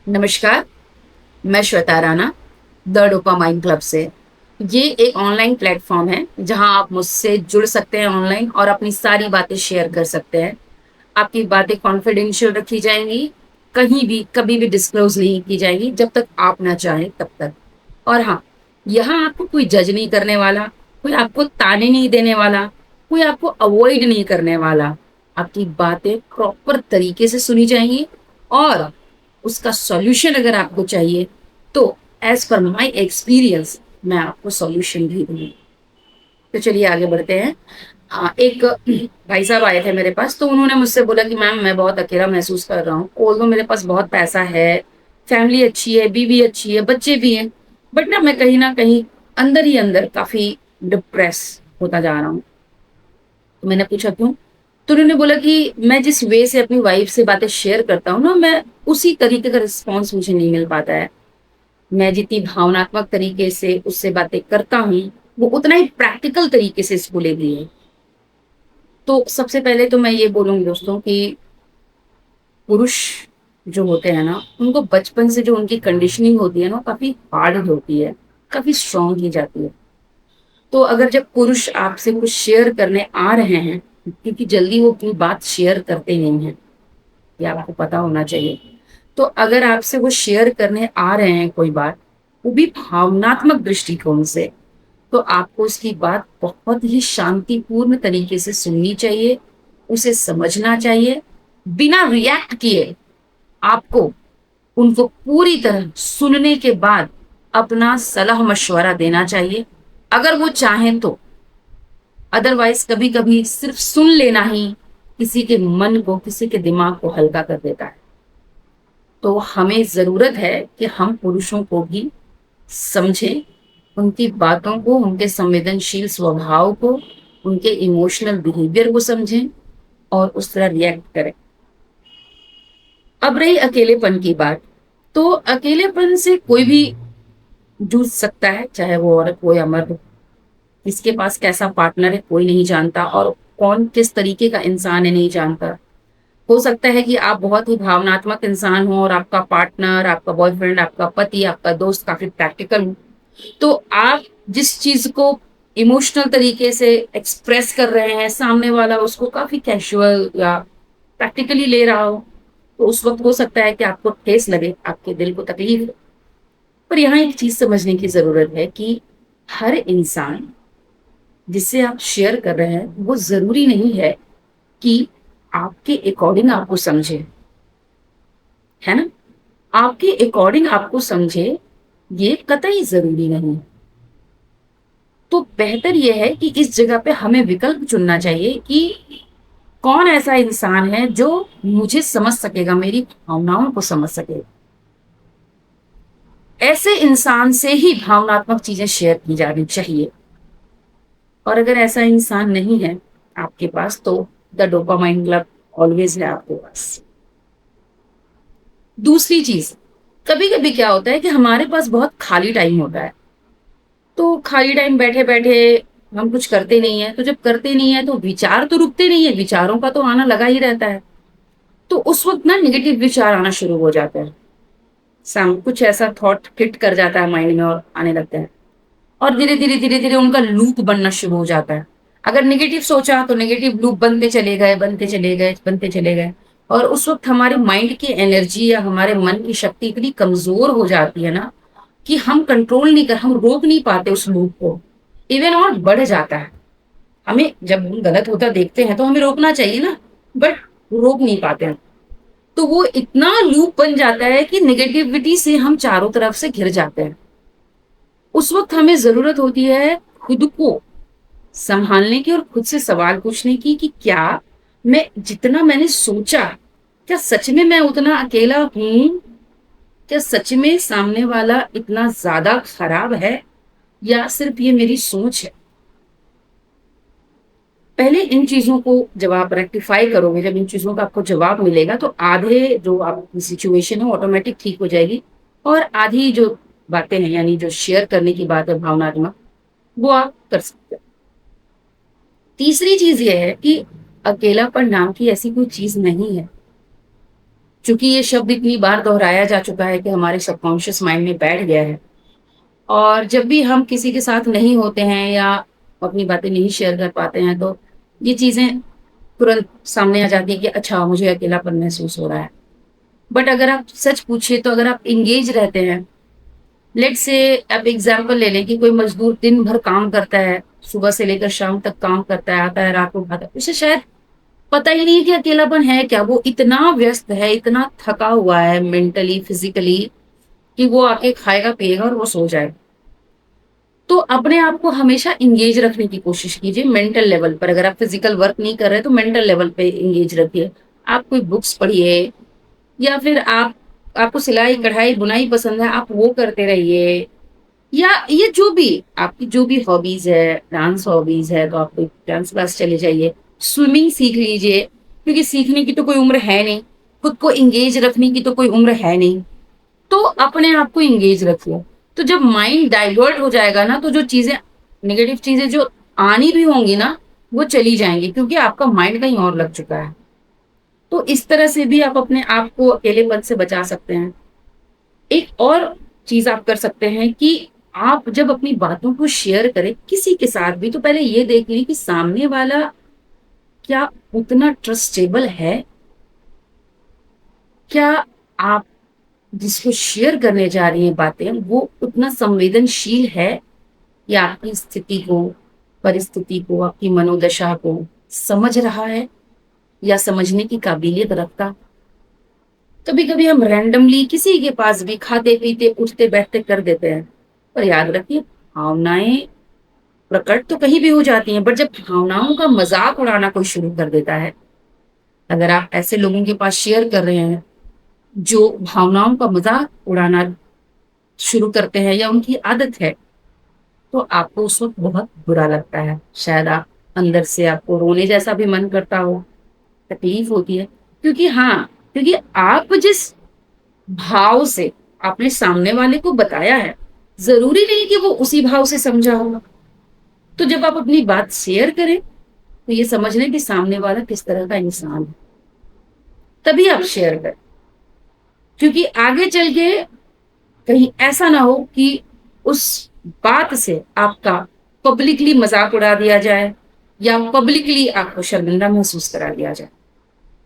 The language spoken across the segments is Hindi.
नमस्कार। मैं Shweta Rana the dopamine club से। ये एक ऑनलाइन प्लेटफॉर्म है जहां आप मुझसे जुड़ सकते हैं ऑनलाइन और अपनी सारी बातें शेयर कर सकते हैं। आपकी बातें कॉन्फिडेंशियल रखी जाएंगी, कहीं भी कभी भी डिस्क्लोज नहीं की जाएंगी जब तक आप ना चाहें तब तक। और हाँ, यहाँ आपको कोई जज नहीं करने वाला, कोई आपको ताने नहीं देने वाला, कोई आपको अवॉइड नहीं करने वाला। आपकी बातें प्रॉपर तरीके से सुनी जाएंगी और उसका सॉल्यूशन अगर आपको चाहिए तो एज पर माय एक्सपीरियंस मैं आपको सॉल्यूशन भी दूंगी। तो चलिए आगे बढ़ते हैं। एक भाई साहब आए थे मेरे पास, तो उन्होंने मुझसे बोला कि मैम मैं बहुत अकेला महसूस कर रहा हूँ, ऑल्दो मेरे पास बहुत पैसा है, फैमिली अच्छी है, बीवी अच्छी है, बच्चे भी हैं, बट ना कहीं अंदर ही अंदर काफी डिप्रेस होता जा रहा हूँ। तो मैंने पूछा क्यों? तो उन्होंने बोला कि मैं जिस वे से अपनी वाइफ से बातें शेयर करता हूँ ना, मैं उसी तरीके का रिस्पॉन्स मुझे नहीं मिल पाता है। मैं जितनी भावनात्मक तरीके से उससे बातें करता हूँ, वो उतना ही प्रैक्टिकल तरीके से इसको लेती है। तो सबसे पहले तो मैं ये बोलूंगी दोस्तों कि पुरुष जो होते हैं ना, उनको बचपन से जो उनकी कंडीशनिंग होती है ना, काफी हार्ड होती है, काफी स्ट्रांग की जाती है। तो अगर जब पुरुष आपसे कुछ शेयर करने आ रहे हैं, क्योंकि जल्दी वो अपनी बात शेयर करते नहीं हैं, ये आपको पता होना चाहिए। तो अगर आपसे वो शेयर करने आ रहे हैं कोई बात, वो भी भावनात्मक दृष्टिकोण से, तो आपको उसकी बात बहुत ही शांतिपूर्ण तरीके से सुननी चाहिए, उसे समझना चाहिए। बिना रिएक्ट किए आपको उनको पूरी तरह सुनने के बाद अपना सलाह मशवरा देना चाहिए, अगर वो चाहें तो। अदरवाइज कभी कभी सिर्फ सुन लेना ही किसी के मन को, किसी के दिमाग को हल्का कर देता है। तो हमें जरूरत है कि हम पुरुषों को भी समझें, उनकी बातों को, उनके संवेदनशील स्वभाव को, उनके इमोशनल बिहेवियर को समझें और उस तरह रिएक्ट करें। अब रही अकेलेपन की बात, तो अकेलेपन से कोई भी जूझ सकता है, चाहे वो औरत हो या मर्द। किसके पास कैसा पार्टनर है कोई नहीं जानता, और कौन किस तरीके का इंसान है नहीं जानता। हो सकता है कि आप बहुत ही भावनात्मक इंसान हो और आपका पार्टनर, आपका बॉयफ्रेंड, आपका पति, आपका दोस्त काफी प्रैक्टिकल हो। तो आप जिस चीज को इमोशनल तरीके से एक्सप्रेस कर रहे हैं, सामने वाला उसको काफी कैजुअल या प्रैक्टिकली ले रहा हो, तो उस वक्त हो सकता है कि आपको ठेस लगे, आपके दिल को तकलीफ हो। पर यहाँ एक चीज समझने की जरूरत है कि हर इंसान जिससे आप शेयर कर रहे हैं, वो जरूरी नहीं है कि आपके अकॉर्डिंग आपको समझे, है ना? आपके अकॉर्डिंग आपको समझे, ये कतई जरूरी नहीं। तो बेहतर यह है कि इस जगह पे हमें विकल्प चुनना चाहिए कि कौन ऐसा इंसान है जो मुझे समझ सकेगा, मेरी भावनाओं को समझ सकेगा। ऐसे इंसान से ही भावनात्मक चीजें शेयर की जानी चाहिए। और अगर ऐसा इंसान नहीं है आपके पास, तो द डोपामाइन क्लब ऑलवेज है आपके पास। दूसरी चीज, कभी कभी क्या होता है कि हमारे पास बहुत खाली टाइम होता है, तो खाली टाइम बैठे बैठे हम कुछ करते नहीं है, तो जब करते नहीं है तो विचार तो रुकते नहीं है, विचारों का तो आना लगा ही रहता है। तो उस वक्त ना निगेटिव विचार आना शुरू हो जाते हैं, सम कुछ ऐसा थॉट हिट कर जाता है माइंड में और आने लगते हैं, और धीरे धीरे उनका लूप बनना शुरू हो जाता है। अगर नेगेटिव सोचा तो नेगेटिव लूप बनते चले गए, बनते चले गए, बनते चले गए। और उस वक्त हमारे माइंड की एनर्जी या हमारे मन की शक्ति इतनी कमजोर हो जाती है ना, कि हम रोक नहीं पाते उस लूप को। इवन और बढ़ जाता है। हमें जब हम गलत होता देखते हैं तो हमें रोकना चाहिए ना, बट रोक नहीं पाते हैं। तो वो इतना लूप बन जाता है कि नेगेटिविटी से हम चारों तरफ से घिर जाते हैं। उस वक्त हमें जरूरत होती है खुद को संभालने की और खुद से सवाल पूछने की कि क्या मैं जितना मैंने सोचा, क्या सच में मैं उतना अकेला हूं? क्या सच में सामने वाला इतना ज्यादा खराब है, या सिर्फ ये मेरी सोच है? पहले इन चीजों को जब आप रेक्टिफाई करोगे, जब इन चीजों का आपको जवाब मिलेगा, तो आधे जो आपकी सिचुएशन है ऑटोमेटिक ठीक हो जाएगी। और आधी जो बातें हैं, यानी जो शेयर करने की बात है भावनात्मक, वो आप कर सकते हैं। तीसरी चीज ये है कि अकेलापन नाम की ऐसी कोई चीज नहीं है। क्योंकि ये शब्द इतनी बार दोहराया जा चुका है कि हमारे सबकॉन्शियस माइंड में बैठ गया है। और जब भी हम किसी के साथ नहीं होते हैं या अपनी बातें नहीं शेयर कर पाते हैं, तो ये चीज़ें तुरंत सामने आ जाती है कि अच्छा, मुझे अकेलापन महसूस हो रहा है। बट अगर आप सच पूछिए तो अगर आप एंगेज रहते हैं, लेट्स से आप एग्जांपल ले लें कि कोई मजदूर दिन भर काम करता है, सुबह से लेकर शाम तक काम करता है, आता है रात को खाता है, उसे शायद पता ही नहीं है कि अकेलापन है क्या। वो इतना व्यस्त है, इतना थका हुआ है मेंटली फिजिकली, कि वो आके खाएगा पिएगा और वो सो जाएगा। तो अपने आप को हमेशा इंगेज रखने की कोशिश कीजिए मेंटल लेवल पर। अगर आप फिजिकल वर्क नहीं कर रहे तो मेंटल लेवल पे इंगेज रखिए। आप कोई बुक्स पढ़िए, या फिर आपको सिलाई कढ़ाई बुनाई पसंद है, आप वो करते रहिए। या ये जो भी आपकी जो भी हॉबीज है, डांस हॉबीज है तो आप कोई डांस क्लास चले जाइए, स्विमिंग सीख लीजिए, क्योंकि सीखने की तो कोई उम्र है नहीं, खुद को इंगेज रखने की तो कोई उम्र है नहीं। तो अपने आप को इंगेज रखिए। तो जब माइंड डाइवर्ट हो जाएगा ना, तो जो चीजें नेगेटिव चीजें जो आनी भी होंगी ना, वो चली जाएंगी, क्योंकि आपका माइंड कहीं और लग चुका है। तो इस तरह से भी आप अपने आप को अकेलेपन से बचा सकते हैं। एक और चीज आप कर सकते हैं कि आप जब अपनी बातों को शेयर करें किसी के साथ भी, तो पहले ये देख लें कि सामने वाला क्या उतना ट्रस्टेबल है। क्या आप जिसको शेयर करने जा रही हैं बातें, वो उतना संवेदनशील है या आपकी स्थिति को, परिस्थिति को, आपकी मनोदशा को समझ रहा है या समझने की काबिलियत रखता। कभी कभी हम रैंडमली किसी के पास भी खाते पीते उठते बैठते कर देते हैं, पर याद रखिए, भावनाएं प्रकट तो कहीं भी हो जाती हैं, बट जब भावनाओं का मजाक उड़ाना कोई शुरू कर देता है, अगर आप ऐसे लोगों के पास शेयर कर रहे हैं जो भावनाओं का मजाक उड़ाना शुरू करते हैं या उनकी आदत है, तो आपको उस वक्त बहुत बुरा लगता है। शायद आप अंदर से आपको रोने जैसा भी मन करता हो, तकलीफ होती है। क्योंकि आप जिस भाव से आपने सामने वाले को बताया है, जरूरी नहीं कि वो उसी भाव से समझा होगा। तो जब आप अपनी बात शेयर करें, तो ये समझ लें कि सामने वाला किस तरह का इंसान है, तभी आप शेयर करें। क्योंकि आगे चल के कहीं ऐसा ना हो कि उस बात से आपका पब्लिकली मजाक उड़ा दिया जाए या पब्लिकली आपको शर्मिंदा महसूस करा दिया जाए।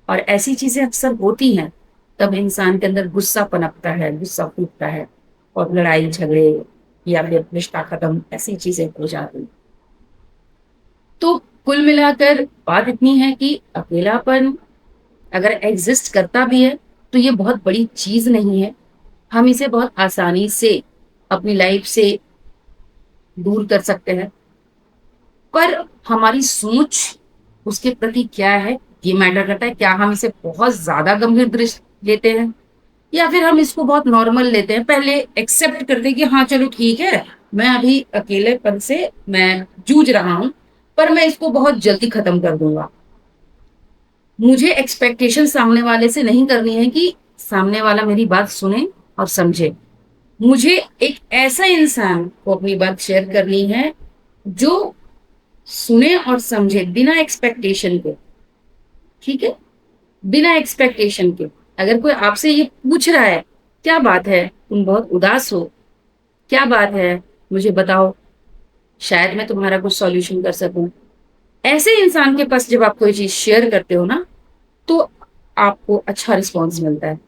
और ऐसी चीजें अक्सर होती हैं, तब इंसान के अंदर गुस्सा पनपता है, गुस्सा फूटता है, और लड़ाई झगड़े या फिर रिश्ता खत्म, ऐसी चीजें हो जाती हैं। तो कुल मिलाकर बात इतनी है कि अकेलापन अगर एग्जिस्ट करता भी है, तो ये बहुत बड़ी चीज नहीं है। हम इसे बहुत आसानी से अपनी लाइफ से दूर कर सकते हैं। पर हमारी सोच उसके प्रति क्या है, ये मैटर करता है। क्या हम इसे बहुत ज्यादा गंभीर दृष्टि लेते हैं, या फिर हम इसको बहुत नॉर्मल लेते हैं, पहले एक्सेप्ट करते हैं कि हाँ चलो ठीक है, मैं अभी अकेलेपन से मैं जूझ रहा हूं, पर मैं इसको बहुत जल्दी खत्म कर दूंगा। मुझे एक्सपेक्टेशन सामने वाले से नहीं करनी है कि सामने वाला मेरी बात सुने और समझे। मुझे एक ऐसा इंसान को अपनी बात शेयर करनी है जो सुने और समझे बिना एक्सपेक्टेशन के। ठीक है, बिना एक्सपेक्टेशन के। अगर कोई आपसे ये पूछ रहा है, क्या बात है, तुम बहुत उदास हो, क्या बात है, मुझे बताओ, शायद मैं तुम्हारा कुछ सॉल्यूशन कर सकूं। ऐसे इंसान के पास जब आप कोई चीज शेयर करते हो ना, तो आपको अच्छा रिस्पॉन्स मिलता है।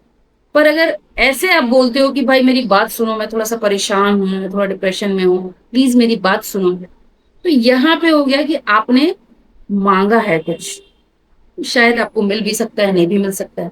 पर अगर ऐसे आप बोलते हो कि भाई मेरी बात सुनो, मैं थोड़ा सा परेशान हूँ, मैं थोड़ा डिप्रेशन में हूँ, प्लीज मेरी बात सुनो, तो यहाँ पे हो गया कि आपने मांगा है कुछ, शायद आपको मिल भी सकता है, नहीं भी मिल सकता है।